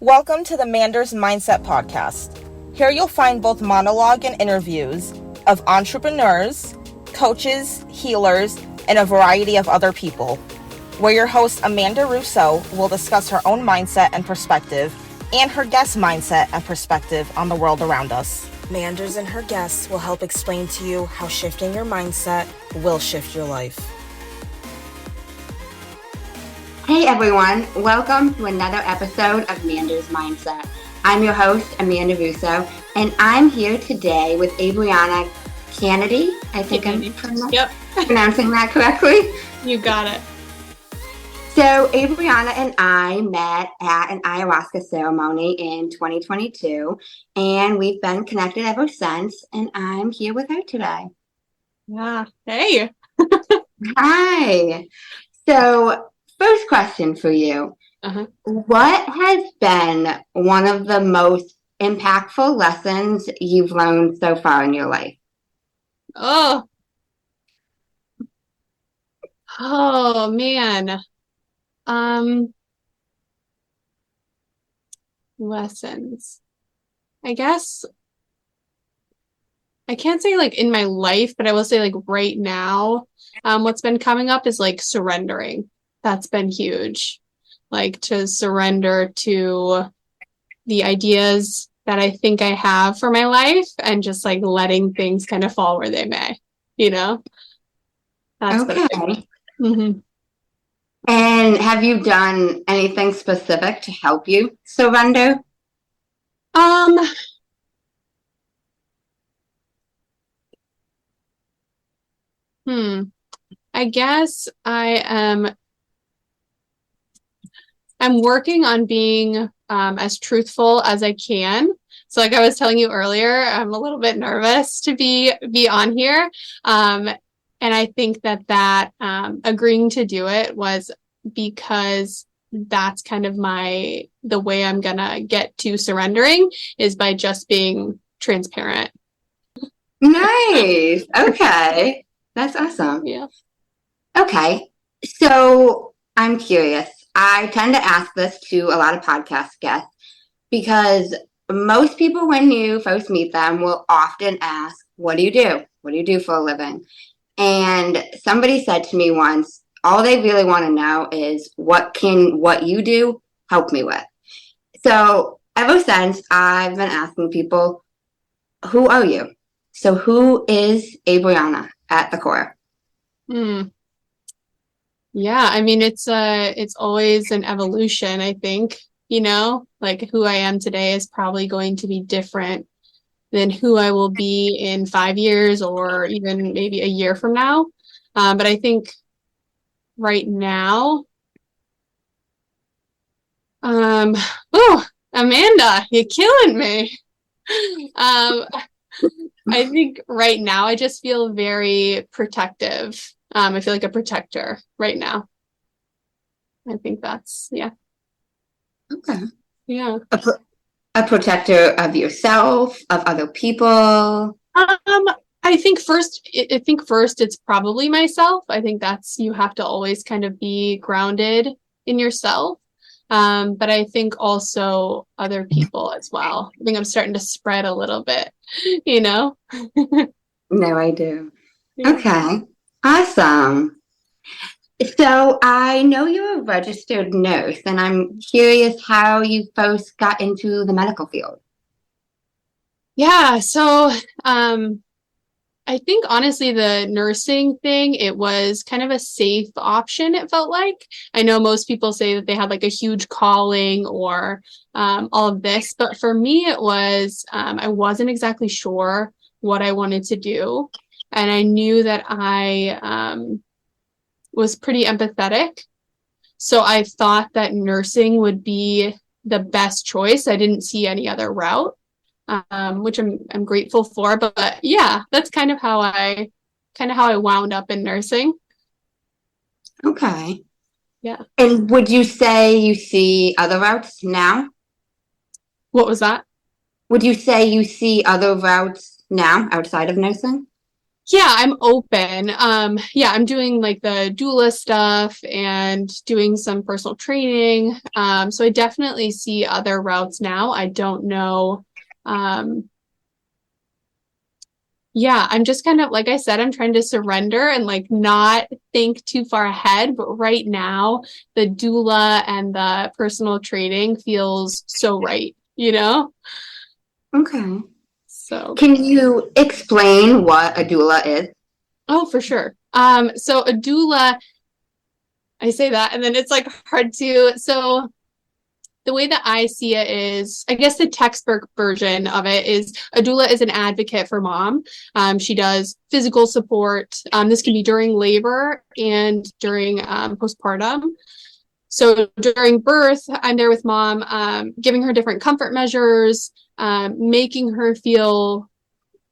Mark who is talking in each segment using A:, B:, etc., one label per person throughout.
A: Welcome to the Manders Mindset Podcast. Here you'll find both monologue and interviews of entrepreneurs, coaches, healers, and a variety of other people, where your host Amanda Russo will discuss her own mindset and perspective and her guest mindset and perspective on the world around us. Manders and her guests will help explain to you how shifting your mindset will shift your life.
B: Hey everyone, welcome to another episode of Manders Mindset. I'm your host, Amanda Russo, and I'm here today with Abrianna Canady. I think I'm pronouncing that correctly.
C: You got it.
B: So Abrianna and I met at an ayahuasca ceremony in 2022, and we've been connected ever since, and I'm here with her today.
C: Yeah. Hey.
B: Hi. So first question for you. What has been one of the most impactful lessons you've learned so far in your life?
C: Oh man. Lessons. I guess I can't say like in my life, but I will say like right now, what's been coming up is like surrendering. That's been huge. Like to surrender to the ideas that I think I have for my life and just like letting things kind of fall where they may, That's
B: okay.
C: Mm-hmm.
B: And have you done anything specific to help you surrender?
C: I guess I'm working on being as truthful as I can. So like I was telling you earlier, I'm a little bit nervous to be on here. And I think that agreeing to do it was because that's kind of the way I'm gonna get to surrendering is by just being transparent.
B: Nice. Okay. That's awesome.
C: Yeah.
B: Okay. So I'm curious. I tend to ask this to a lot of podcast guests because most people, when you first meet them, will often ask, what do you do? What do you do for a living? And somebody said to me once, all they really want to know is what you do help me with? So ever since, I've been asking people, who are you? So who is Abrianna at the core?
C: Yeah, I mean it's always an evolution, I think, like who I am today is probably going to be different than who I will be in 5 years or even maybe a year from now. But I think right now, Amanda, you're killing me. I think right now I just feel very protective. I feel like a protector right now. I think that's, yeah.
B: Okay.
C: Yeah.
B: A protector of yourself, of other people?
C: I think first it's probably myself. I think you have to always kind of be grounded in yourself. But I think also other people as well. I think I'm starting to spread a little bit,
B: No, I do.
C: Yeah.
B: Okay. Awesome. So I know you're a registered nurse, and I'm curious how you first got into the medical field.
C: Yeah. So, I think honestly, the nursing thing, it was kind of a safe option, it felt like. I know most people say that they had like a huge calling or all of this, but for me, it was, I wasn't exactly sure what I wanted to do. And I knew that I was pretty empathetic. So I thought that nursing would be the best choice. I didn't see any other route. Which I'm grateful for, but yeah, that's kind of how I wound up in nursing.
B: Okay.
C: Yeah.
B: And would you say you see other routes now?
C: What was that?
B: Would you say you see other routes now outside of nursing?
C: Yeah, I'm open. Yeah, I'm doing like the doula stuff and doing some personal training. So I definitely see other routes now. I don't know. Um, yeah, I'm just kind of, like I said, I'm trying to surrender and like not think too far ahead. But right now, the doula and the personal training feels so right, you know?
B: Okay.
C: So.
B: Can you explain what a doula is?
C: Oh, for sure. So a doula, I say that, and then it's like hard to. So the way that I see it is, I guess the textbook version of it is a doula is an advocate for mom. She does physical support. This can be during labor and during postpartum. So during birth, I'm there with mom, giving her different comfort measures, making her feel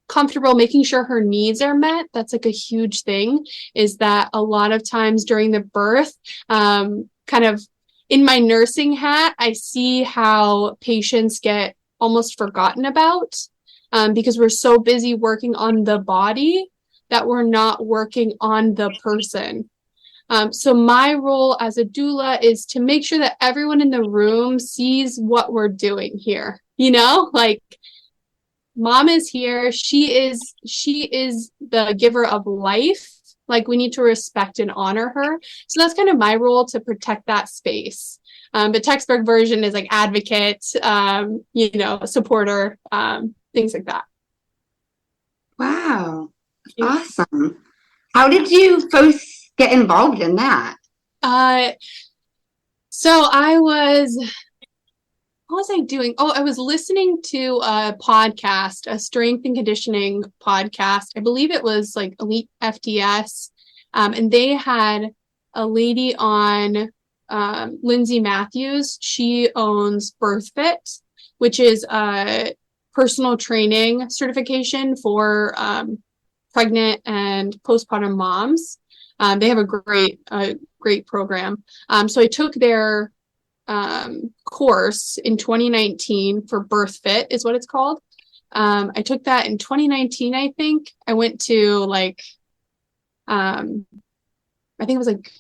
C: comfortable, making sure her needs are met. That's like a huge thing, is that a lot of times during the birth, kind of in my nursing hat, I see how patients get almost forgotten about, because we're so busy working on the body that we're not working on the person. So my role as a doula is to make sure that everyone in the room sees what we're doing here. You know, like mom is here. She is the giver of life. Like we need to respect and honor her. So that's kind of my role, to protect that space. The textbook version is like advocate, supporter, things like that.
B: Wow.
C: Yeah.
B: Awesome. How did you first get involved in that?
C: So what was I doing? Oh, I was listening to a podcast, a strength and conditioning podcast. I believe it was like Elite FTS. And they had a lady on, Lindsay Matthews. She owns BirthFit, which is a personal training certification for pregnant and postpartum moms. They have a great program. So I took their course in 2019 for BirthFit is what it's called. I took that in 2019, I think. I went to like, I think it was like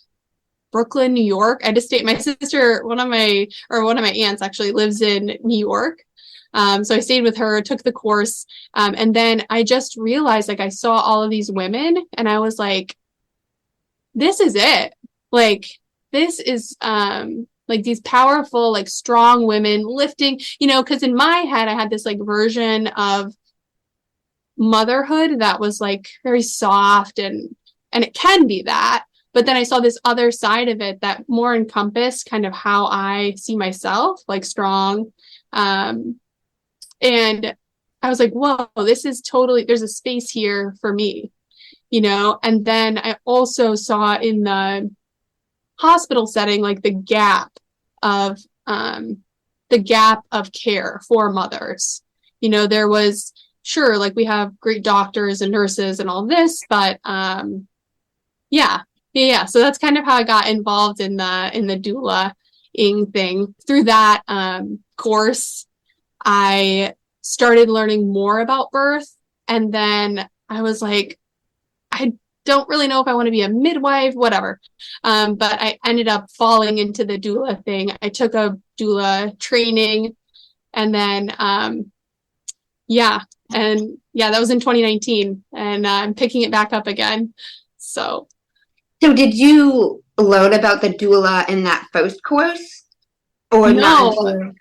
C: Brooklyn, New York. I had to stay. My sister, one of my aunts actually lives in New York. So I stayed with her, took the course. And then I just realized, like, I saw all of these women and I was like, this is it. Like, this is, like these powerful, like strong women lifting, because in my head, I had this like version of motherhood that was like very soft and it can be that. But then I saw this other side of it that more encompassed kind of how I see myself, like strong. And I was like, whoa, this is totally, there's a space here for me, And then I also saw in the hospital setting, like the gap of care for mothers. There was, sure, like we have great doctors and nurses and all this, but yeah. So that's kind of how I got involved in the doula-ing thing. Through that course, I started learning more about birth, and then I was like, I don't really know if I want to be a midwife, whatever. But I ended up falling into the doula thing. I took a doula training, and then, that was in 2019, and I'm picking it back up again. So
B: did you learn about the doula in that first course? Or
C: no,
B: not?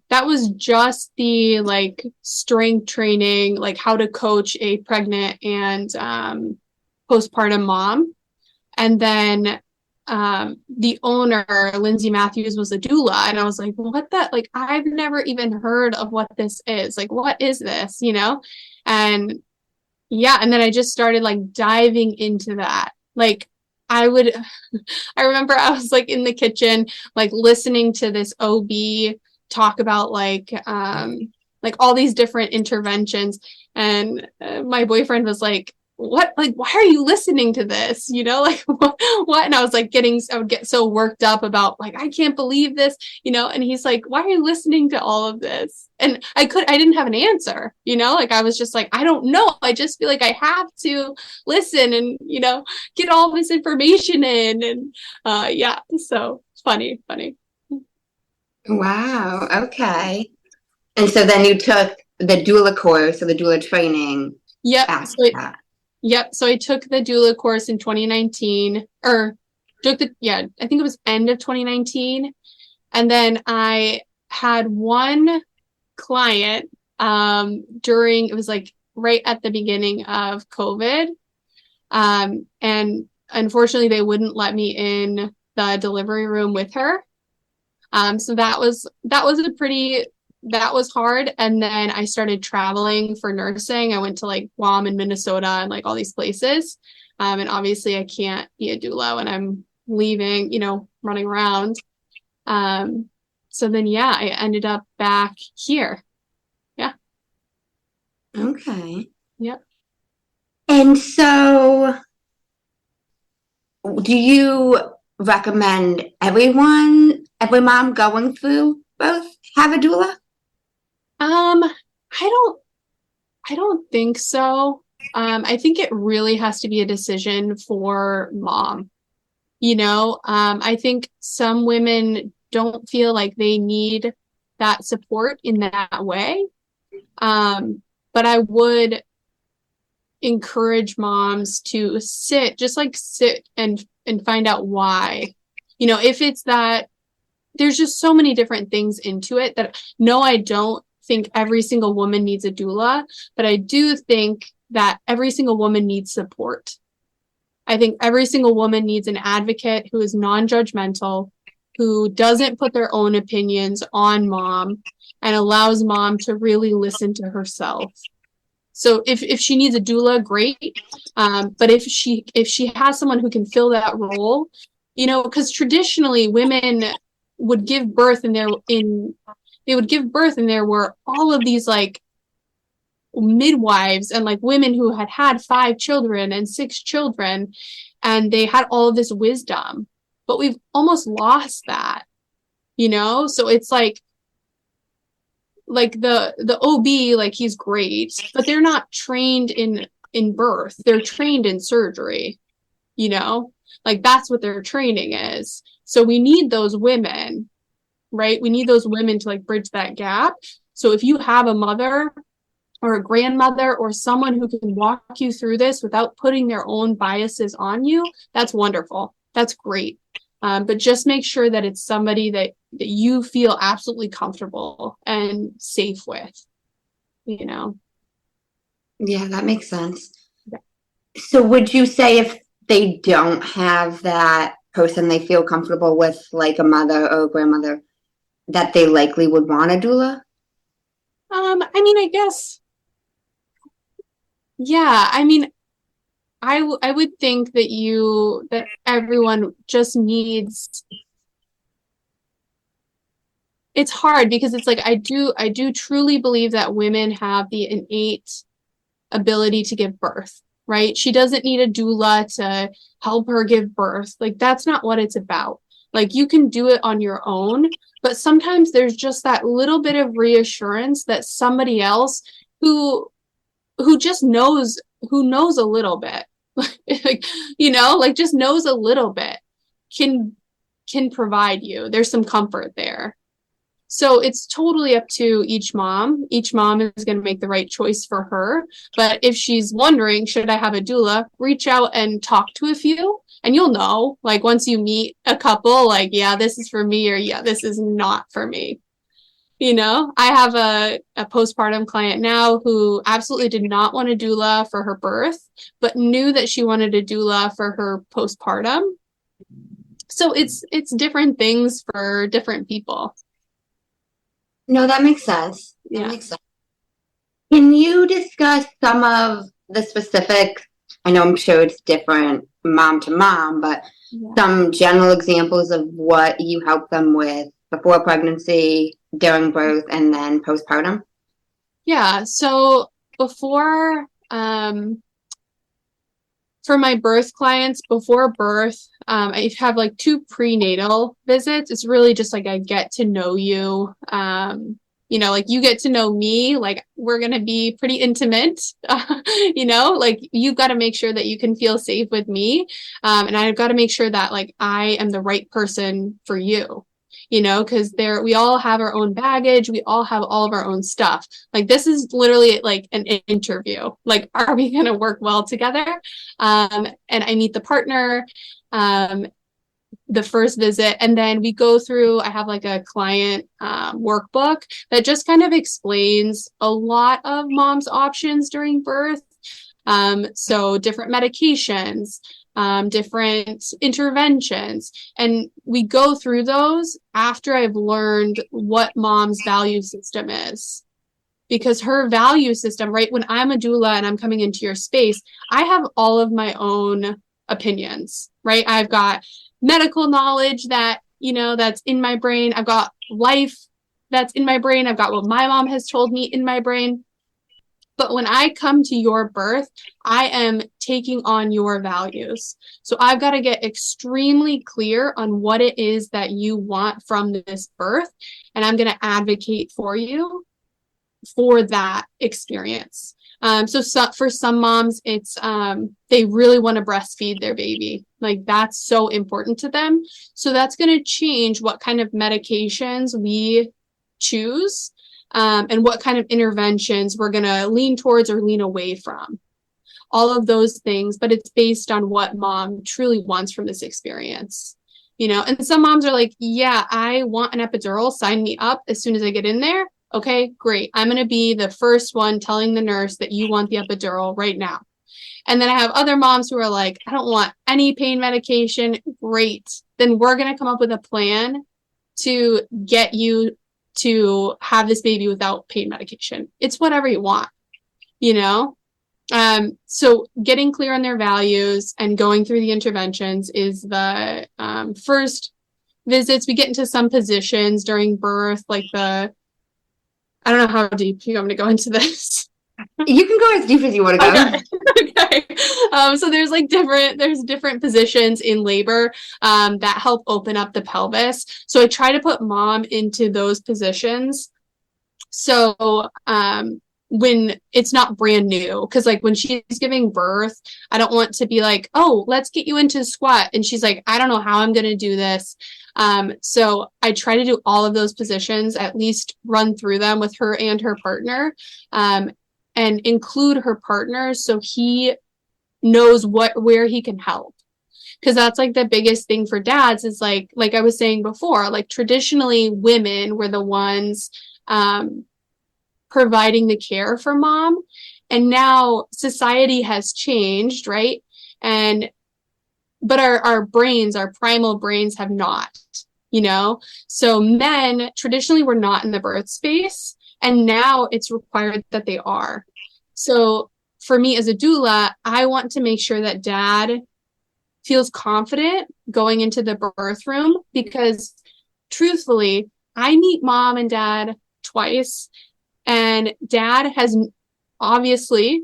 C: that was just the like strength training, like how to coach a pregnant and postpartum mom. And then the owner, Lindsay Matthews, was a doula. And I was like, what that? Like, I've never even heard of what this is. Like, what is this? And and then I just started like diving into that. Like, I remember I was like in the kitchen, like listening to this OB talk about like all these different interventions. And my boyfriend was like, what, like, why are you listening to this? You know, like, what? And I was like I would get so worked up about, like, I can't believe this, you know, and he's like, why are you listening to all of this? And I didn't have an answer, you know, like, I was just like, I don't know. I just feel like I have to listen and, you know, get all this information in. And yeah, so funny.
B: Wow. Okay. And so then you took the doula course or the doula training
C: Yep.
B: after that.
C: Yep. So I took the doula course in 2019, or I think it was end of 2019. And then I had one client it was like right at the beginning of COVID. And unfortunately they wouldn't let me in the delivery room with her. So that was hard. And then I started traveling for nursing. I went to like Guam and Minnesota and like all these places. And obviously I can't be a doula when I'm leaving, you know, running around. So then, yeah, I ended up back here. Yeah.
B: Okay.
C: Yep.
B: And so do you recommend every mom going through both have a doula?
C: I don't think so. I think it really has to be a decision for mom. You know, I think some women don't feel like they need that support in that way. But I would encourage moms to sit and find out why. You know, if it's that there's just so many different things into it that no, I don't think every single woman needs a doula, but I do think that every single woman needs support. I think every single woman needs an advocate who is non-judgmental, who doesn't put their own opinions on mom and allows mom to really listen to herself. So if she needs a doula, great. But if she has someone who can fill that role, you know, because traditionally women would give birth and there were all of these like midwives and like women who had 5 children and 6 children, and they had all of this wisdom, but we've almost lost that, you know? So it's like the OB, like he's great, but they're not trained in birth. They're trained in surgery, you know, like that's what their training is. So we need those women, right? We need those women to like bridge that gap. So if you have a mother or a grandmother or someone who can walk you through this without putting their own biases on you, that's wonderful. That's great. But just make sure that it's somebody that you feel absolutely comfortable and safe with, you know?
B: Yeah, that makes sense. Yeah. So would you say if they don't have that person they feel comfortable with, like a mother or a grandmother, that they likely would want a doula?
C: I mean, I guess, yeah, I mean, I would think that everyone just needs, it's hard because it's like I do truly believe that women have the innate ability to give birth, right? She doesn't need a doula to help her give birth. Like that's not what it's about. Like you can do it on your own, but sometimes there's just that little bit of reassurance that somebody else who just knows a little bit, like, you know, like just knows a little bit can provide you. There's some comfort there. So it's totally up to each mom. Each mom is going to make the right choice for her. But if she's wondering, should I have a doula, reach out and talk to a few, and you'll know, like once you meet a couple, like, yeah, this is for me, or yeah, this is not for me. You know, I have a postpartum client now who absolutely did not want a doula for her birth, but knew that she wanted a doula for her postpartum. So it's different things for different people.
B: No, that makes sense.
C: Yeah.
B: That makes sense. Can you discuss some of the specifics? I know I'm sure it's different mom to mom, but some general examples of what you help them with before pregnancy, during birth, and then postpartum?
C: Yeah. So before For my birth clients before birth, I have like 2 prenatal visits. It's really just like I get to know you. Like you get to know me, like we're going to be pretty intimate, like you've got to make sure that you can feel safe with me. And I've got to make sure that like I am the right person for you, because we all have our own baggage. We all have all of our own stuff. Like this is literally like an interview. Like, are we going to work well together? And I meet the partner, the first visit, and then we go through, I have like a client workbook that just kind of explains a lot of mom's options during birth. So different medications, different interventions, and we go through those after I've learned what mom's value system is. Because her value system, right, when I'm a doula and I'm coming into your space, I have all of my own opinions, right? I've got medical knowledge that, that's in my brain. I've got life that's in my brain. I've got what my mom has told me in my brain. But when I come to your birth, I am taking on your values. So I've got to get extremely clear on what it is that you want from this birth. And I'm going to advocate for you for that experience. So for some moms, it's they really want to breastfeed their baby. Like that's so important to them. So that's going to change what kind of medications we choose, and what kind of interventions we're going to lean towards or lean away from. All of those things, but it's based on what mom truly wants from this experience. And some moms are like, yeah, I want an epidural. Sign me up as soon as I get in there. Okay, great. I'm going to be the first one telling the nurse that you want the epidural right now. And then I have other moms who are like, I don't want any pain medication. Great. Then we're going to come up with a plan to get you to have this baby without pain medication. It's whatever you want, So getting clear on their values and going through the interventions is the first visits. We get into some positions during birth, like I don't know how deep you want me to go into this.
B: You can go as deep as you want to go.
C: Okay. So there's different positions in labor that help open up the pelvis. So I try to put mom into those positions. So when it's not brand new, because like when she's giving birth, I don't want to be like, oh, let's get you into squat. And she's like, I don't know how I'm going to do this. So I try to do all of those positions, at least run through them with her and her partner, and include her partner so he knows where he can help. Because that's like the biggest thing for dads is like I was saying before, like traditionally women were the ones providing the care for mom. And now society has changed, right? But our brains, our primal brains have not, So men traditionally were not in the birth space, and now it's required that they are. So for me as a doula, I want to make sure that dad feels confident going into the birth room, because truthfully, I meet mom and dad twice, and dad has obviously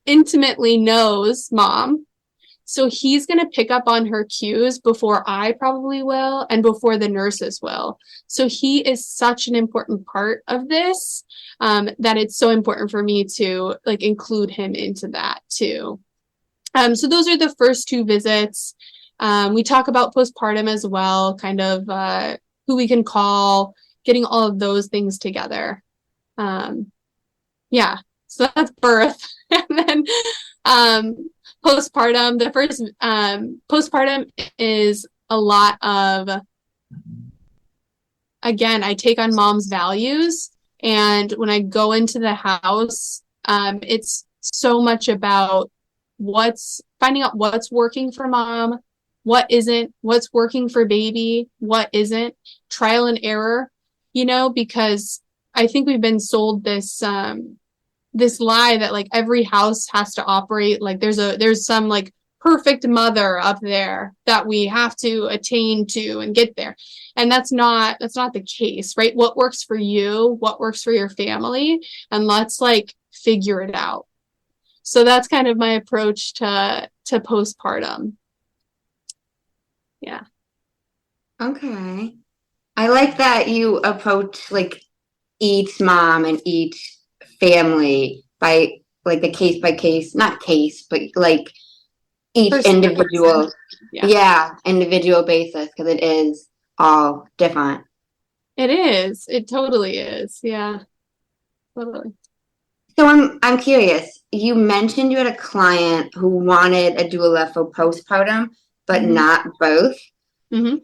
C: intimately knows mom. So he's going to pick up on her cues before I probably will, and before the nurses will. So he is such an important part of this, that it's so important for me to like include him into that too. So those are the first 2 visits. We talk about postpartum as well, kind of who we can call, getting all of those things together. Yeah, so that's birth. And then postpartum, the first postpartum is a lot of, again, I take on mom's values, and when I go into the house, it's so much about finding out what's working for mom, what isn't, what's working for baby, what isn't, trial and error, because I think we've been sold this lie that like every house has to operate like there's some like perfect mother up there that we have to attain to and get there. And that's not the case, right? What works for you, what works for your family, and let's like figure it out. So that's kind of my approach to postpartum. Yeah.
B: Okay. I like that you approach like each mom and each family by like a case by case, not case, but like each individual, yeah, individual basis, because it is all different.
C: It is. It totally is. Yeah. Totally.
B: So I'm curious. You mentioned you had a client who wanted a doula for postpartum, but not both.
C: Mm-hmm.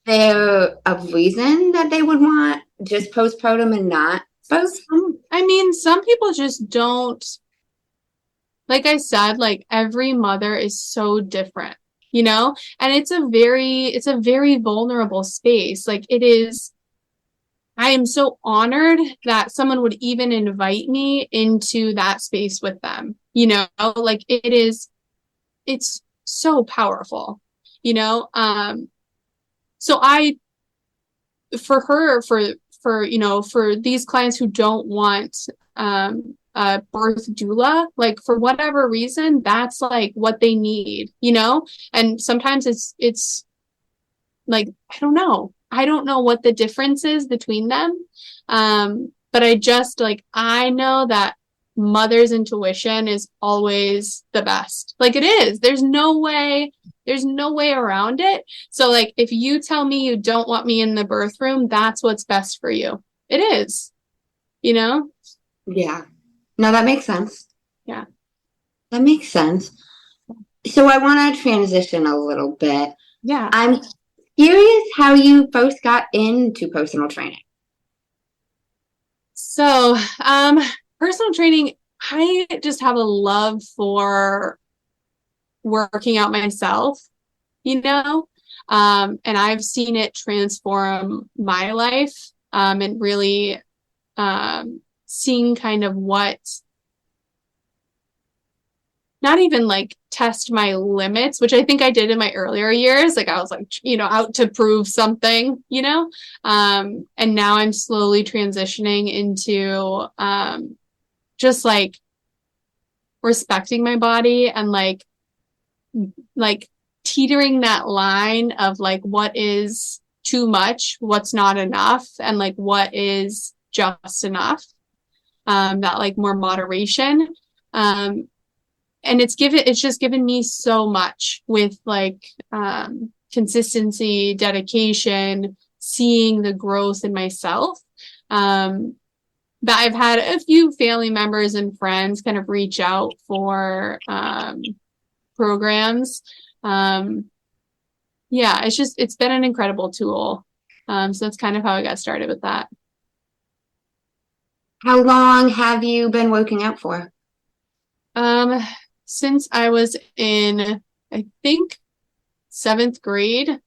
B: There a reason that they would want just postpartum and not both?
C: I mean, some people just don't, like I said, like every mother is so different, you know? And it's a very vulnerable space. Like it is, I am so honored that someone would even invite me into that space with them, you know? Like it's so powerful, you know? So for these clients who don't want a birth doula, like for whatever reason, that's like what they need, you know? And sometimes it's like, I don't know what the difference is between them. But I know that mother's intuition is always the best. Like it is. There's no way around it. So like if you tell me you don't want me in the birth room, that's what's best for you. It is, you know?
B: Yeah. No, that makes sense.
C: Yeah.
B: That makes sense. So I want to transition a little bit.
C: Yeah.
B: I'm curious how you first got into personal training.
C: So, personal training, I just have a love for working out myself, you know? And I've seen it transform my life, and really, seeing kind of not even like test my limits, which I think I did in my earlier years. Like I was like, you know, out to prove something, you know? And now I'm slowly transitioning into just like respecting my body and like teetering that line of like what is too much, what's not enough, and like what is just enough. That like more moderation. And it's just given me so much with like consistency, dedication, seeing the growth in myself. That I've had a few family members and friends kind of reach out for programs. Yeah, it's been an incredible tool. So that's kind of how I got started with that.
B: How long have you been working out for?
C: Since I was in, I think, 7th grade.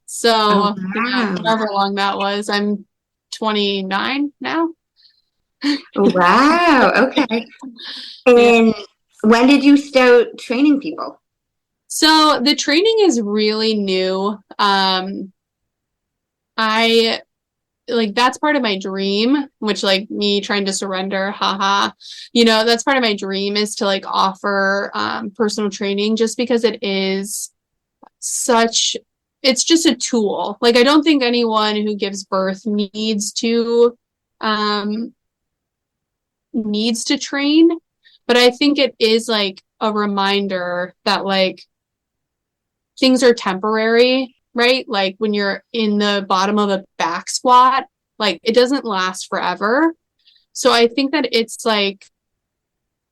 C: So,
B: wow.
C: Yeah, however long that was. I'm 29 now.
B: Wow. Okay. And when did you start training people?
C: So the training is really new. I like that's part of my dream, which like me trying to surrender, haha. You know, that's part of my dream is to like offer personal training just because it's just a tool. Like I don't think anyone who gives birth needs to train, but I think it is like a reminder that like things are temporary, right? Like when you're in the bottom of a back squat, like it doesn't last forever. So I think that it's like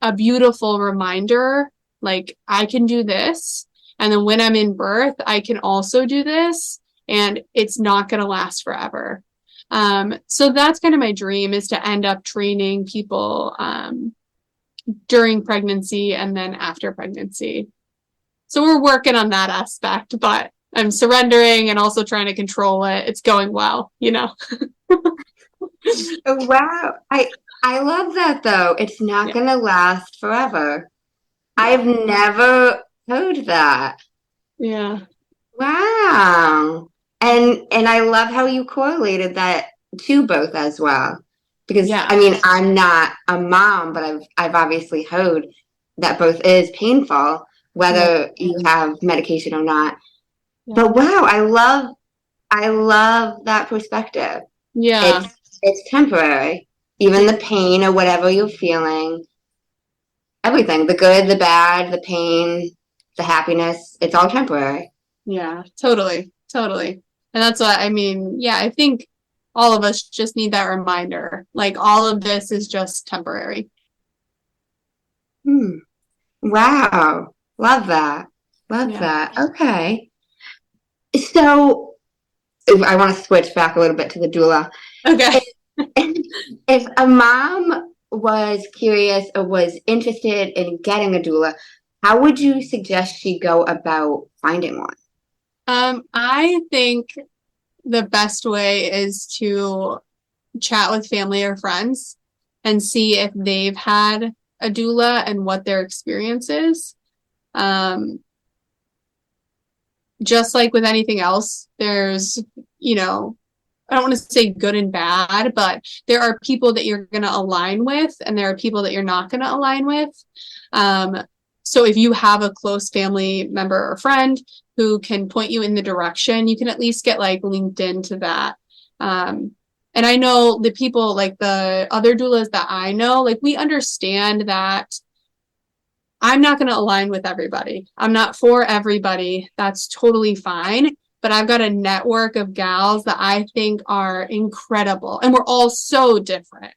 C: a beautiful reminder, like I can do this. And then when I'm in birth, I can also do this and it's not going to last forever. So that's kind of my dream is to end up training people during pregnancy and then after pregnancy. So we're working on that aspect, but I'm surrendering and also trying to control it. It's going well, you know.
B: Oh, wow. I love that though. It's not gonna last forever. I've never heard that.
C: Yeah.
B: Wow. And I love how you correlated that to both as well. Because
C: Yeah.
B: I mean, I'm not a mom, but I've obviously heard that birth is painful, whether you have medication or not.
C: Yeah.
B: But wow, I love that perspective.
C: Yeah.
B: It's temporary. Even the pain or whatever you're feeling, everything, the good, the bad, the pain, the happiness, it's all temporary.
C: Yeah, totally. Totally. And that's what I mean. Yeah, I think all of us just need that reminder. Like all of this is just temporary.
B: Hmm. Wow. Love that. Love
C: Yeah.
B: that. Okay. So I want to switch back a little bit to the doula.
C: Okay.
B: If a mom was curious or was interested in getting a doula, how would you suggest she go about finding one?
C: I think the best way is to chat with family or friends and see if they've had a doula and what their experience is. Um, just like with anything else, there's, I don't want to say good and bad, but there are people that you're going to align with and there are people that you're not going to align with. So if you have a close family member or friend who can point you in the direction, you can at least get like linked into that. And I know the people like the other doulas that I know, like we understand that I'm not going to align with everybody. I'm not for everybody. That's totally fine. But I've got a network of gals that I think are incredible. And we're all so different,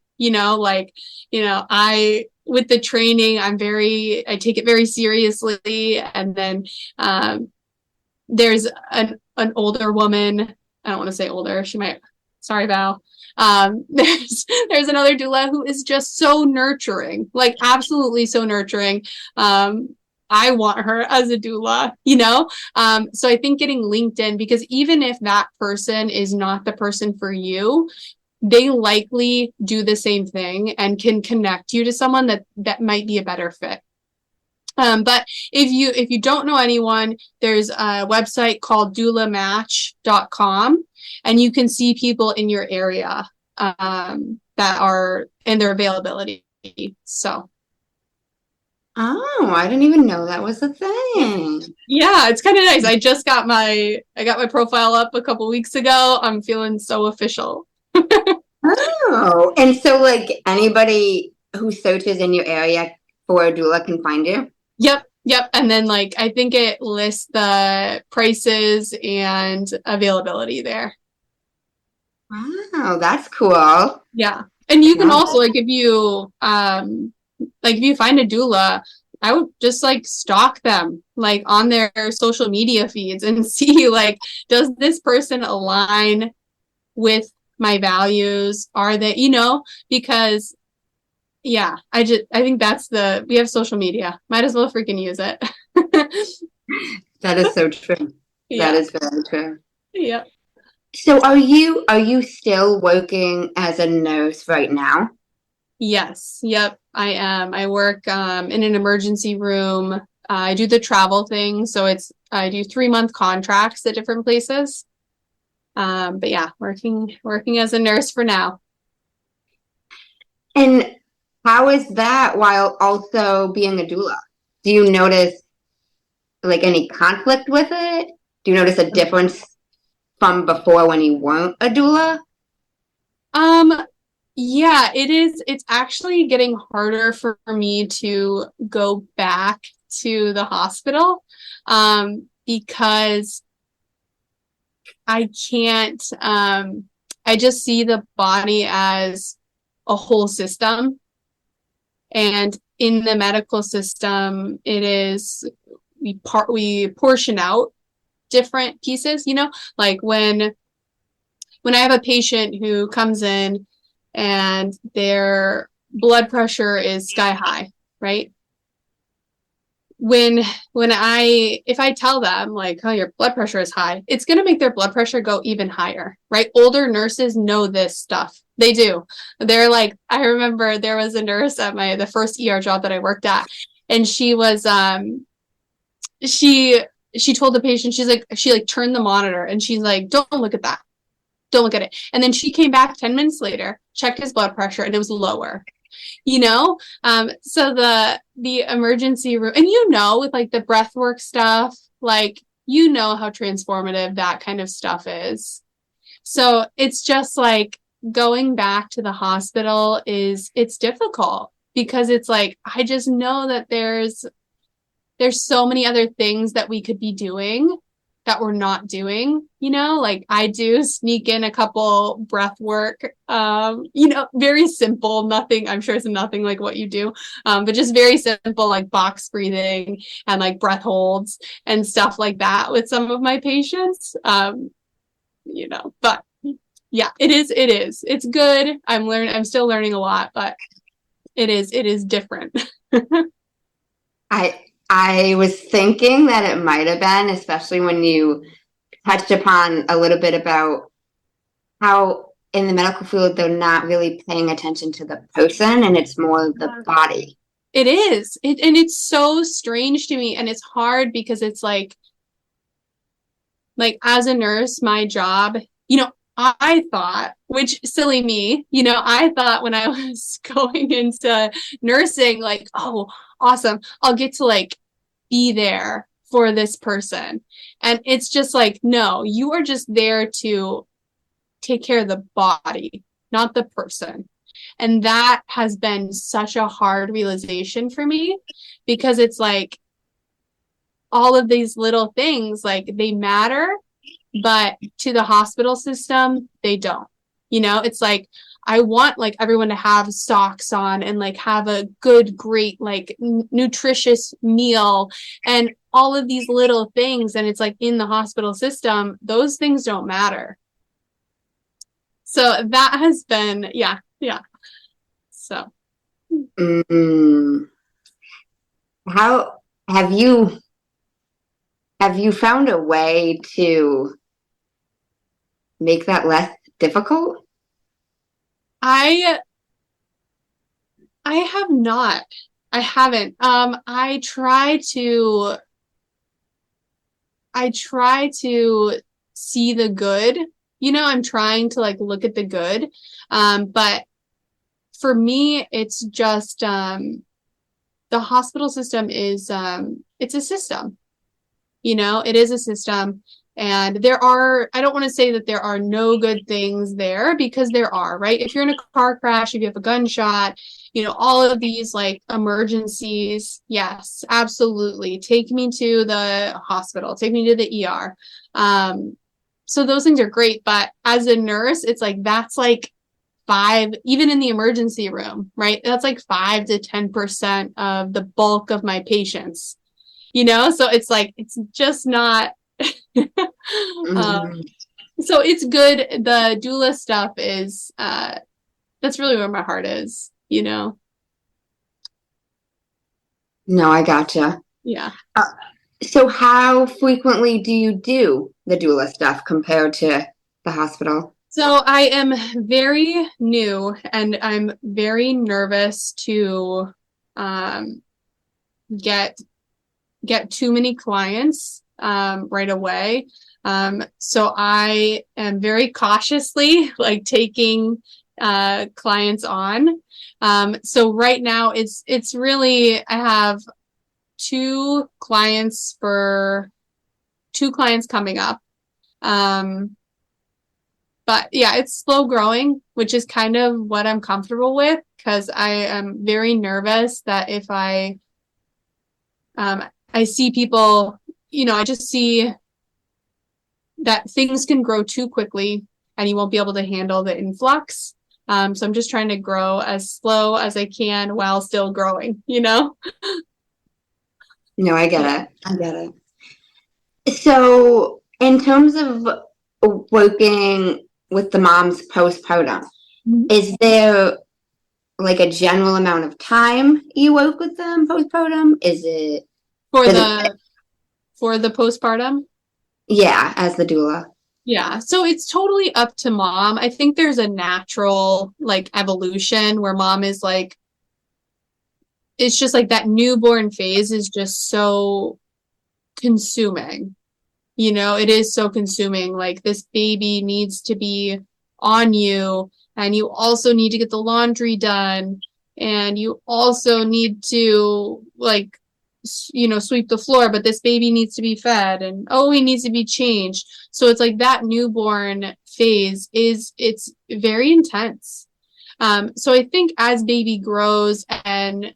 C: with the training, I take it very seriously. And then there's an older woman. I don't want to say older. Sorry, Val. There's another doula who is just so nurturing, like absolutely so nurturing. I want her as a doula, so I think getting linked in, because even if that person is not the person for you, they likely do the same thing and can connect you to someone that might be a better fit. But if you don't know anyone, there's a website called doulamatch.com, and you can see people in your area that are in their availability. So.
B: Oh, I didn't even know that was a thing.
C: Yeah, it's kind of nice. I got my profile up a couple weeks ago. I'm feeling so official.
B: Oh, and so like anybody who searches in your area for a doula can find you?
C: Yep. And then like I think it lists the prices and availability there.
B: Wow, that's cool.
C: Yeah. And you can
B: Yeah.
C: also if you find a doula, I would just like stalk them like on their social media feeds and see like, does this person align with my values? Are they, because yeah, I think we have social media. Might as well freaking use it.
B: That is so true.
C: Yeah.
B: That is very true.
C: Yeah.
B: So are you still working as a nurse right now?
C: Yes. Yep. I am. I work in an emergency room. I do the travel thing, so I do 3-month contracts at different places. But yeah, working as a nurse for now.
B: And how is that while also being a doula? Do you notice like any conflict with it? Do you notice a difference from before when you weren't a doula?
C: Yeah, it is. It's actually getting harder for me to go back to the hospital, because I can't, I just see the body as a whole system. And in the medical system, we portion out different pieces, like when I have a patient who comes in and their blood pressure is sky high, right? If I tell them like, oh, your blood pressure is high, it's going to make their blood pressure go even higher, right? Older nurses know this stuff. They do. They're like, I remember there was a nurse at the first ER job that I worked at, and she was, she told the patient, she turned the monitor and she's like, don't look at that. don't look at it. And then she came back 10 minutes later, checked his blood pressure, and it was lower. So the emergency room, and with like the breath work stuff, like how transformative that kind of stuff is. So it's just like going back to the hospital it's difficult, because it's like I just know that there's so many other things that we could be doing that we're not doing, like I do sneak in a couple breath work, very simple, nothing, I'm sure it's nothing like what you do, but just very simple, like box breathing and like breath holds and stuff like that with some of my patients, but yeah, it's good. I'm still learning a lot, but it is different.
B: I was thinking that it might have been, especially when you touched upon a little bit about how in the medical field they're not really paying attention to the person and it's more the body.
C: It is. And it's so strange to me, and it's hard because it's like as a nurse, my job, I thought, which silly me, I thought when I was going into nursing, like, oh, awesome, I'll get to like be there for this person. And it's just like, no, you are just there to take care of the body, not the person. And that has been such a hard realization for me, because it's like all of these little things, like they matter, but to the hospital system, they don't. It's like I want like everyone to have socks on and like have a good, great, like nutritious meal and all of these little things. And it's like in the hospital system, those things don't matter. So that has been, yeah. So.
B: How have you found a way to make that less difficult?
C: I have not. I haven't. I try to see the good. I'm trying to like look at the good. But for me, it's just the hospital system is it's a system. It is a system. And I don't want to say that there are no good things there, because there are, right? If you're in a car crash, if you have a gunshot, all of these like emergencies, yes, absolutely. Take me to the hospital, take me to the ER. So those things are great. But as a nurse, it's like, that's like even in the emergency room, right? That's like 5 to 10% of the bulk of my patients, so it's like, it's just not, so it's good. The doula stuff is, that's really where my heart is,
B: No, I gotcha.
C: Yeah.
B: So how frequently do you do the doula stuff compared to the hospital?
C: So I am very new and I'm very nervous to get too many clients right away. So I am very cautiously like taking clients on. So right now it's really, I have two clients coming up. But yeah, it's slow growing, which is kind of what I'm comfortable with, because I am very nervous that if I see people, I just see that things can grow too quickly and you won't be able to handle the influx. So I'm just trying to grow as slow as I can while still growing,
B: No, I get it. So in terms of working with the moms postpartum, is there like a general amount of time you work with them postpartum? Is it
C: for the postpartum?
B: Yeah, as the doula.
C: Yeah, so it's totally up to mom. I think there's a natural like evolution where mom is like, it's just like that newborn phase is just so consuming, You know, it is so consuming. Like, this baby needs to be on you, and you also need to get the laundry done, and you also need to, like, you know, sweep the floor, but this baby needs to be fed, and oh, he needs to be changed. So it's like that newborn phase it's very intense. So I think as baby grows, and,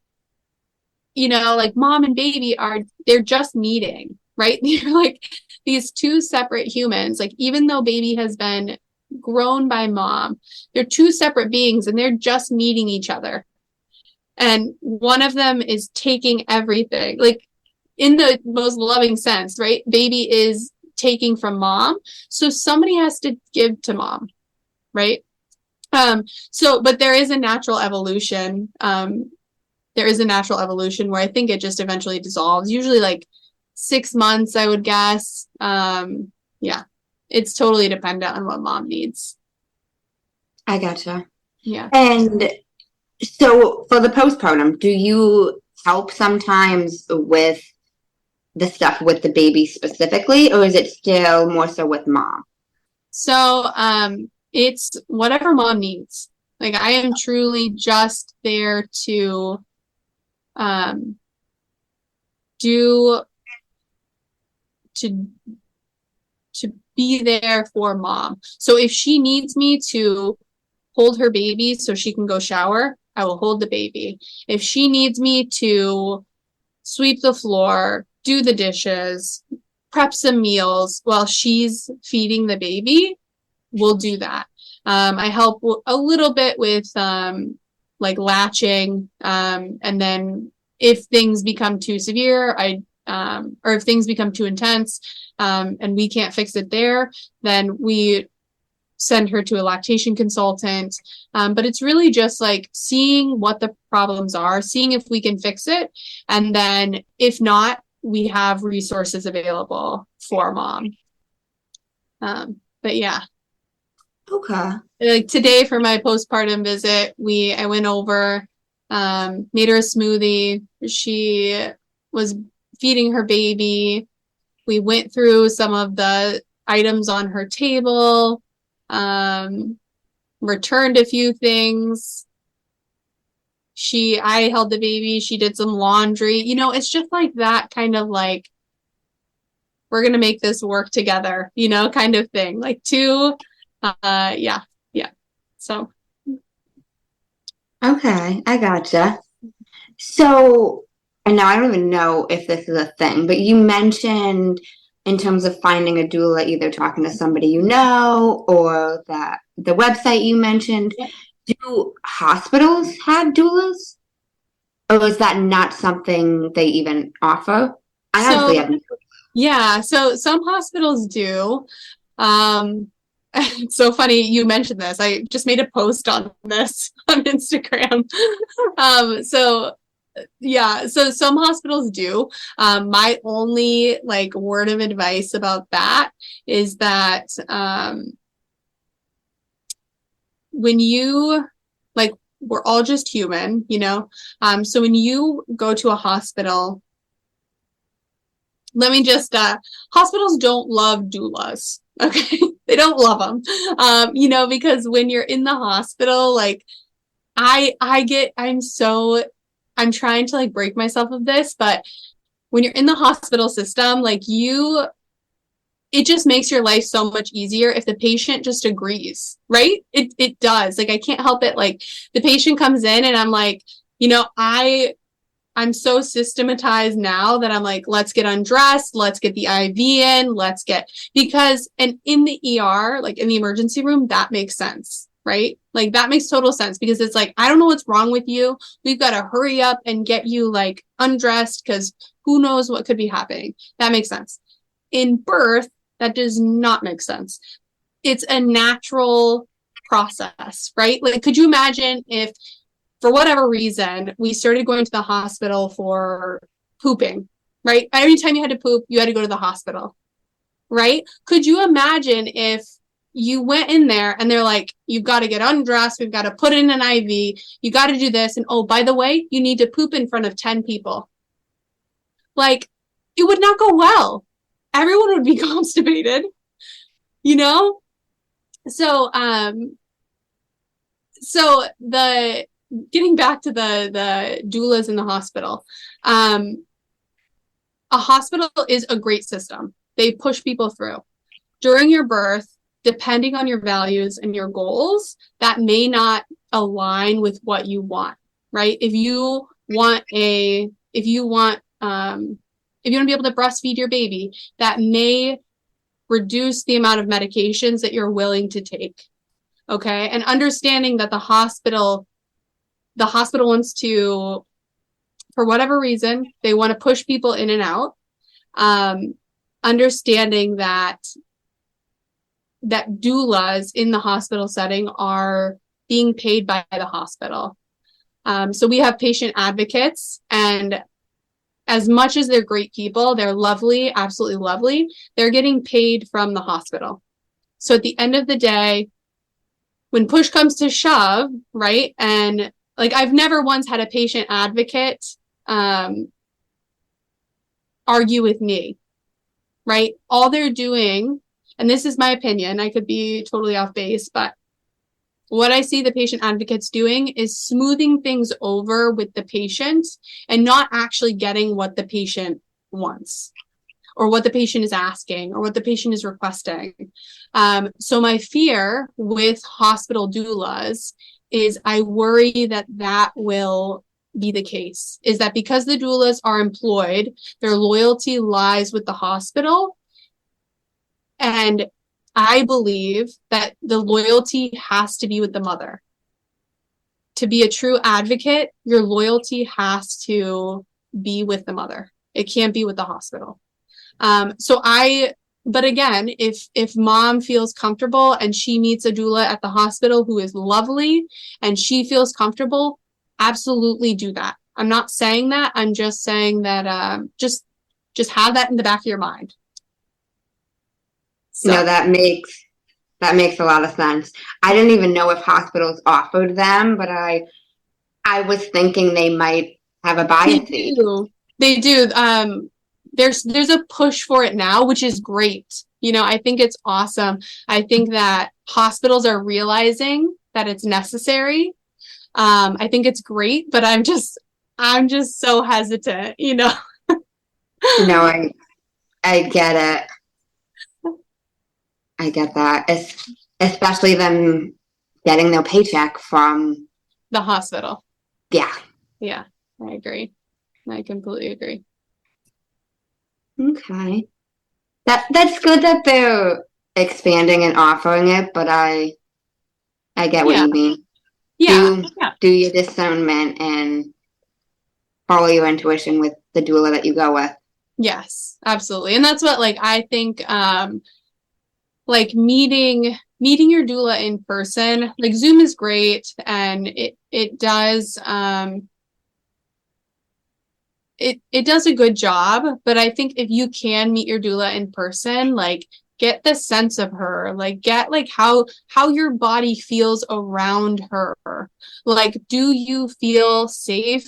C: you know, like, mom and baby they're just meeting, right? They're like these two separate humans. Like, even though baby has been grown by mom, they're two separate beings, and they're just meeting each other. And one of them is taking everything, like, in the most loving sense, right? Baby is taking from mom. So somebody has to give to mom, right? But there is a natural evolution. There is a natural evolution where I think it just eventually dissolves, usually like 6 months, I would guess. Yeah, it's totally dependent on what mom needs.
B: I gotcha.
C: Yeah.
B: And so for the postpartum, do you help sometimes with the stuff with the baby specifically, or is it still more so with mom?
C: So it's whatever mom needs. Like, I am truly just there to do to be there for mom. So if she needs me to hold her baby so she can go shower, I will hold the baby. If she needs me to sweep the floor, do the dishes, prep some meals while she's feeding the baby, we'll do that. I help a little bit with like latching, and then if things become too severe, or if things become too intense, and we can't fix it there, then we send her to a lactation consultant. But it's really just like seeing what the problems are, seeing if we can fix it, and then if not, we have resources available for mom. But yeah.
B: Okay.
C: Like today for my postpartum visit, I went over, made her a smoothie. She was feeding her baby. We went through some of the items on her table, returned a few things. I held the baby. She did some laundry. You know, it's just like that kind of like, we're going to make this work together, you know, kind of thing. Like yeah. So.
B: Okay, I gotcha. So, and now I don't even know if this is a thing, but you mentioned in terms of finding a doula, either talking to somebody you know or the website you mentioned.
C: Yeah.
B: Do hospitals have doulas? Or is that not something they even offer? I honestly have no clue.
C: Yeah, so some hospitals do. It's so funny you mentioned this. I just made a post on this on Instagram. So yeah, so some hospitals do. My only like word of advice about that is that when you, like, we're all just human, you know? So when you go to a hospital, let me just, hospitals don't love doulas, okay? They don't love them, you know, because when you're in the hospital, like, I'm trying to like break myself of this, but when you're in the hospital system, like it just makes your life so much easier if the patient just agrees, right? It does. Like, I can't help it. Like, the patient comes in and I'm like, you know, I'm so systematized now that I'm like, let's get undressed, let's get the IV in, and in the ER, like in the emergency room, that makes sense, right? Like, that makes total sense because it's like, I don't know what's wrong with you. We've got to hurry up and get you like undressed because who knows what could be happening. That makes sense. In birth, that does not make sense. It's a natural process, right? Like, could you imagine if, for whatever reason, we started going to the hospital for pooping, right? Every time you had to poop, you had to go to the hospital, right? Could you imagine if you went in there and they're like, you've got to get undressed, we've got to put in an IV, you got to do this, and oh, by the way, you need to poop in front of 10 people. Like, it would not go well. everyone would be constipated, you know? So, getting back to the doulas in the hospital, a hospital is a great system. They push people through. During your birth, depending on your values and your goals, that may not align with what you want, right? If you want to be able to breastfeed your baby, that may reduce the amount of medications that you're willing to take. Okay. And understanding that the hospital wants to, for whatever reason, they want to push people in and out. Understanding that doulas in the hospital setting are being paid by the hospital. So we have patient advocates, and as much as they're great people, they're lovely, absolutely lovely, they're getting paid from the hospital. So at the end of the day, when push comes to shove, right? And like, I've never once had a patient advocate argue with me, right? All they're doing, and this is my opinion, I could be totally off base, but what I see the patient advocates doing is smoothing things over with the patient and not actually getting what the patient wants or what the patient is asking or what the patient is requesting. So my fear with hospital doulas is I worry that will be the case, is that because the doulas are employed, their loyalty lies with the hospital. And I believe that the loyalty has to be with the mother. To be a true advocate, your loyalty has to be with the mother. It can't be with the hospital. But again, if mom feels comfortable and she meets a doula at the hospital who is lovely and she feels comfortable, absolutely do that. I'm not saying that. I'm just saying that just have that in the back of your mind. So.
B: No, that makes a lot of sense. I didn't even know if hospitals offered them, but I was thinking they might have a bias.
C: They do. There's a push for it now, which is great. You know, I think it's awesome. I think that hospitals are realizing that it's necessary. I think it's great, but I'm just so hesitant, you know.
B: No, I get it. I get that, especially them getting their paycheck from
C: the hospital.
B: Yeah.
C: Yeah, I agree. I completely agree.
B: Okay. That's good that they're expanding and offering it, but I get what you mean.
C: Yeah.
B: Do your discernment and follow your intuition with the doula that you go with. Yes,
C: absolutely. And that's what, like, I think, like meeting your doula in person, like Zoom is great and it does it does a good job, but I think if you can meet your doula in person, like get the sense of her, like get like how your body feels around her. Like, do you feel safe?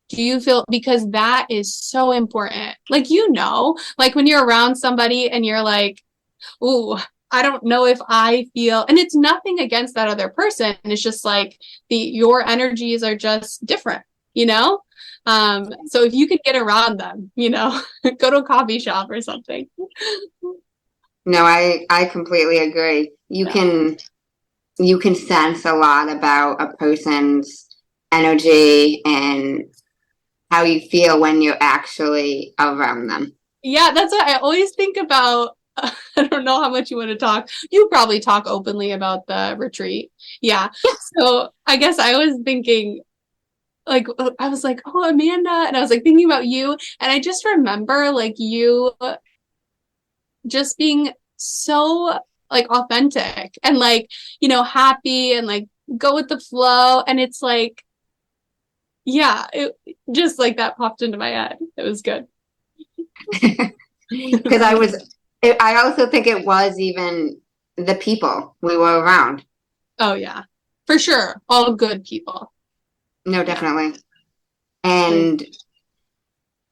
C: Do you feel, because that is so important. Like, you know, like when you're around somebody and you're like, ooh, I don't know if I feel, and it's nothing against that other person. It's just like your energies are just different, you know? So if you could get around them, you know, go to a coffee shop or something.
B: No, I completely agree. You can sense a lot about a person's energy and how you feel when you're actually around them.
C: Yeah, that's what I always think about. I don't know how much you want to talk. You probably talk openly about the retreat. Yeah. So I guess I was thinking, like, I was like, oh, Amanda. And I was like thinking about you. And I just remember like you just being so like authentic and like, you know, happy and like go with the flow. And it's like, yeah, it just like that popped into my head. It was good.
B: Because I also think it was even the people we were around.
C: Oh, yeah, for sure. All good people.
B: No, definitely. And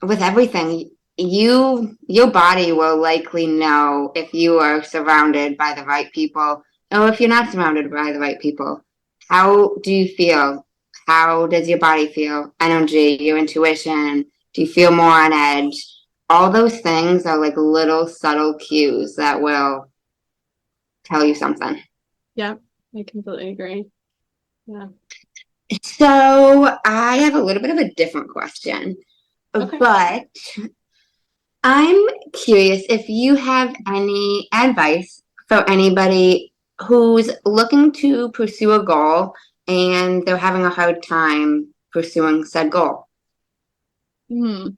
B: with everything, your body will likely know if you are surrounded by the right people or if you're not surrounded by the right people. How do you feel? How does your body feel? Energy, your intuition? Do you feel more on edge? All those things are like little subtle cues that will tell you something.
C: Yeah, I completely agree. Yeah.
B: So I have a little bit of a different question,
C: Okay.
B: but I'm curious if you have any advice for anybody who's looking to pursue a goal and they're having a hard time pursuing said goal.
C: Hmm.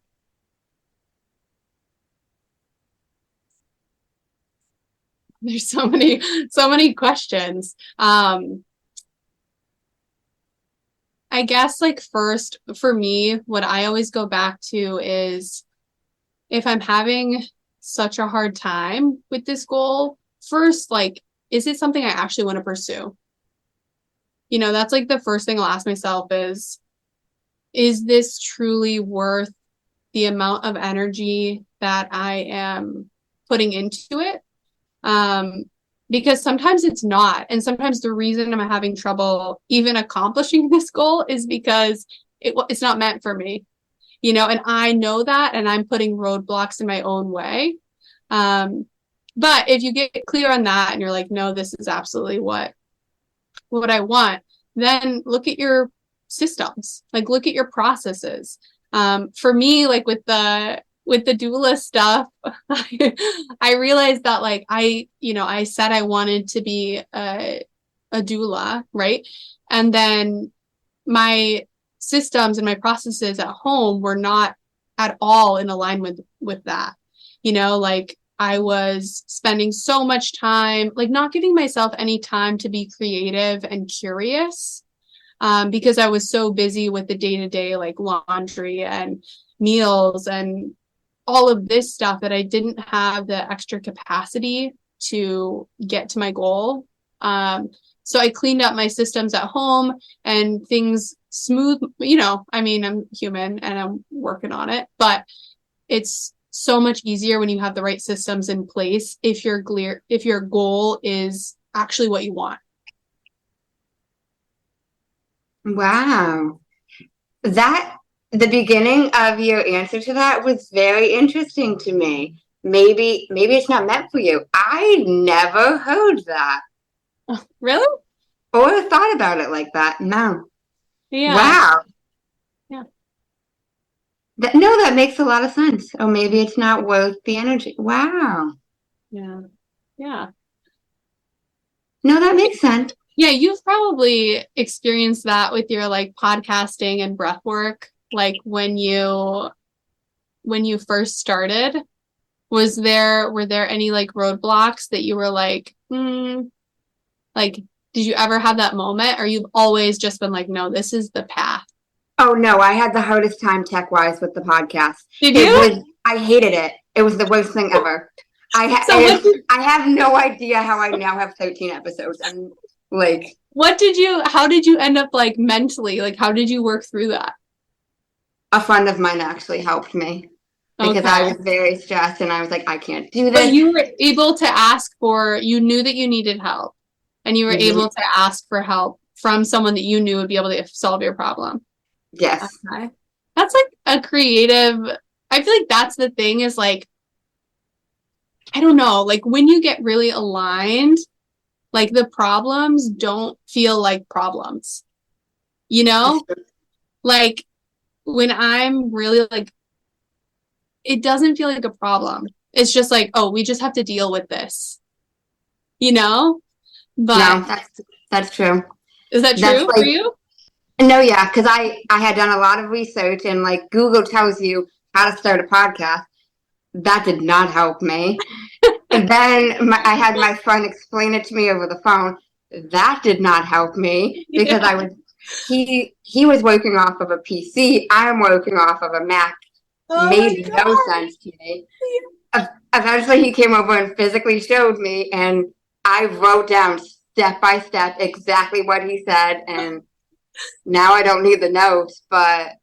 C: There's so many questions. I guess like first for me, what I always go back to is if I'm having such a hard time with this goal, first, like, is it something I actually want to pursue? You know, that's like the first thing I'll ask myself is this truly worth the amount of energy that I am putting into it? Because sometimes it's not. And sometimes the reason I'm having trouble even accomplishing this goal is because it's not meant for me, you know, and I know that, and I'm putting roadblocks in my own way. But if you get clear on that and you're like, no, this is absolutely what I want, then look at your systems, like look at your processes. For me, like with the doula stuff, I realized that like I said I wanted to be a doula, right? And then my systems and my processes at home were not at all in alignment with that. You know, like I was spending so much time, like not giving myself any time to be creative and curious, because I was so busy with the day-to-day, like laundry and meals and all of this stuff that I didn't have the extra capacity to get to my goal. So I cleaned up my systems at home and things smooth, you know, I mean, I'm human and I'm working on it, but it's so much easier when you have the right systems in place if your goal is actually what you want.
B: Wow. That the beginning of your answer to that was very interesting to me. Maybe it's not meant for you. I never heard that
C: Oh, really?
B: or thought about it like that. No.
C: Yeah.
B: Wow.
C: Yeah.
B: No, that makes a lot of sense. Or maybe it's not worth the energy. Wow.
C: Yeah. Yeah.
B: No, that makes sense.
C: Yeah, you've probably experienced that with your like podcasting and breath work. Like when you first started, were there any like roadblocks that you were like, like did you ever have that moment or you've always just been like, no, this is the path?
B: Oh no, I had the hardest time tech-wise with the podcast.
C: Did
B: It
C: you?
B: was I hated it. It was the worst thing ever.
C: So
B: I have no idea how I now have 13 episodes. I'm like
C: how did you end up like mentally? Like how did you work through that?
B: a friend of mine actually helped me because I
C: Okay.
B: was very stressed and I was like, I can't do
C: But
B: this.
C: you were able to you knew that you needed help and you were
B: Mhm.
C: able to ask for help from someone that you knew would be able to solve your problem.
B: Yes.
C: Okay. That's like a creative, I feel like that's the thing is like, I don't know, like when you get really aligned, like the problems don't feel like problems, you know? Like when I'm really like, it doesn't feel like a problem. It's just like, oh, we just have to deal with this, you know? But
B: No, that's true.
C: is that
B: That's
C: true for
B: like
C: you?
B: no, yeah, because I had done a lot of research and like Google tells you how to start a podcast. That did not help me. And then I had my friend explain it to me over the phone. That did not help me because
C: Yeah.
B: he was working off of a PC. I'm working off of a Mac.
C: Oh my
B: Made no
C: God.
B: sense to me. Eventually, he came over and physically showed me, and I wrote down step by step exactly what he said. And now I don't need the notes, but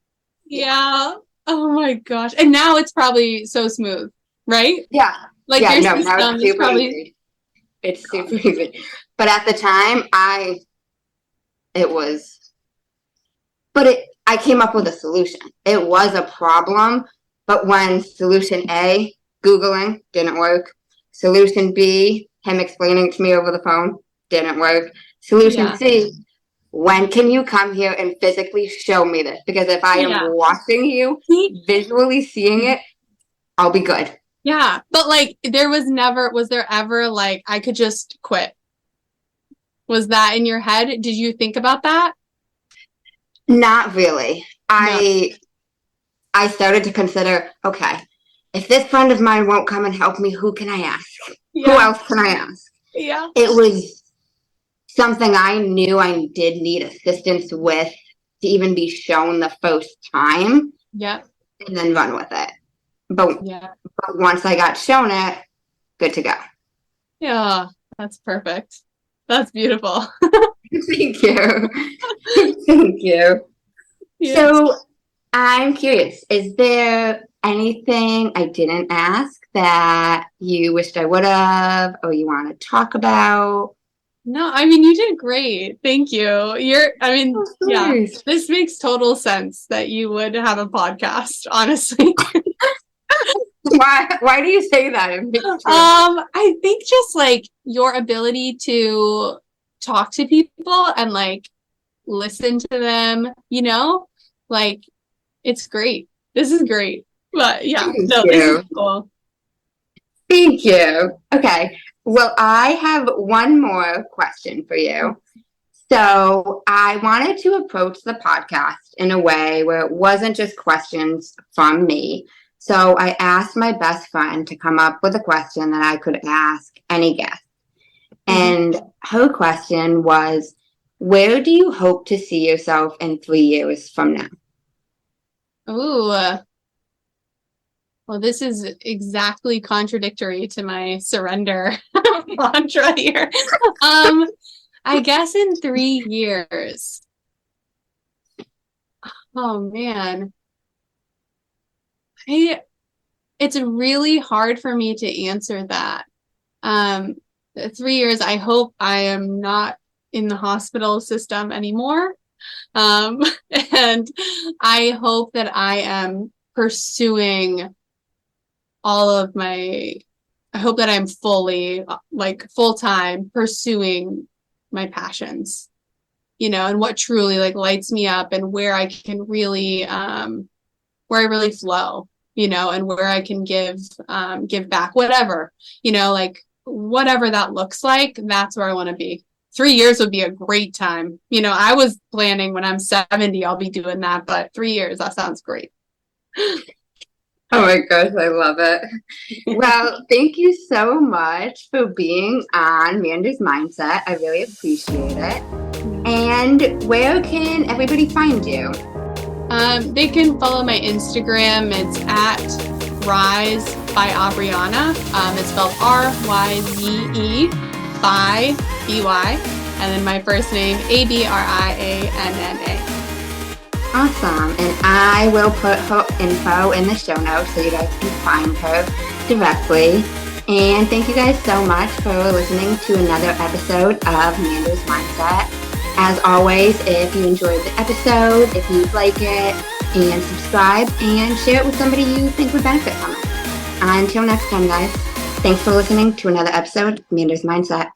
C: Yeah. Oh my gosh. And now it's probably so smooth, right?
B: Yeah.
C: Like
B: Yeah,
C: your
B: no, now
C: system
B: it's
C: is
B: super
C: probably
B: easy. It's super easy. But at the time, it was, I came up with a solution. It was a problem, but when solution A, Googling, didn't work. Solution B, him explaining it to me over the phone, didn't work. Solution
C: yeah.
B: C, when can you come here and physically show me this? Because if I am
C: Yeah.
B: watching you, visually seeing it, I'll be good.
C: Yeah. But like was there ever like I could just quit? Was that in your head? Did you think about that?
B: Not really.
C: No.
B: I started to consider, okay, if this friend of mine won't come and help me, who can I ask? Who
C: Yeah.
B: else can I ask?
C: Yeah.
B: It was something I knew I did need assistance with to even be shown the first time
C: Yeah.
B: and then run with it. But once I got shown it, good to go.
C: Yeah. That's perfect. That's beautiful.
B: Thank you. Thank you.
C: Yeah.
B: So I'm curious, is there anything I didn't ask that you wished I would have or you want to talk about?
C: No, I mean, you did great. Thank you. Yeah, this makes total sense that you would have a podcast, honestly.
B: Why do you say that?
C: I think just like your ability to talk to people and like listen to them, like it's great. This is great. But yeah, this is cool.
B: Thank you. Okay. Well, I have one more question for you. So I wanted to approach the podcast in a way where it wasn't just questions from me. So I asked my best friend to come up with a question that I could ask any guest. And her question was, where do you hope to see yourself in 3 years from now?
C: Ooh. Well, this is exactly contradictory to my surrender mantra here. I guess in 3 years. Oh man. It's really hard for me to answer that. 3 years, I hope I am not in the hospital system anymore. And I hope that I am pursuing I hope that I'm fully, like full-time pursuing my passions, and what truly like lights me up and where I can really, where I really flow, and where I can give back, whatever, like whatever that looks like, that's where I want to be. 3 years would be a great time. I was planning when I'm 70, I'll be doing that, but 3 years, that sounds great.
B: Oh my gosh, I love it. Well, thank you so much for being on Manda's Mindset. I really appreciate it. And where can everybody find you?
C: They can follow my Instagram. It's at Rise by Abrianna. It's spelled RYZE by BY. And then my first name, ABRIANNA.
B: Awesome. And I will put her info in the show notes so you guys can find her directly. And thank you guys so much for listening to another episode of Manda's Mindset. As always, if you enjoyed the episode, if you like it, and subscribe and share it with somebody you think would benefit from it. Until next time, guys, thanks for listening to another episode of Manda's Mindset.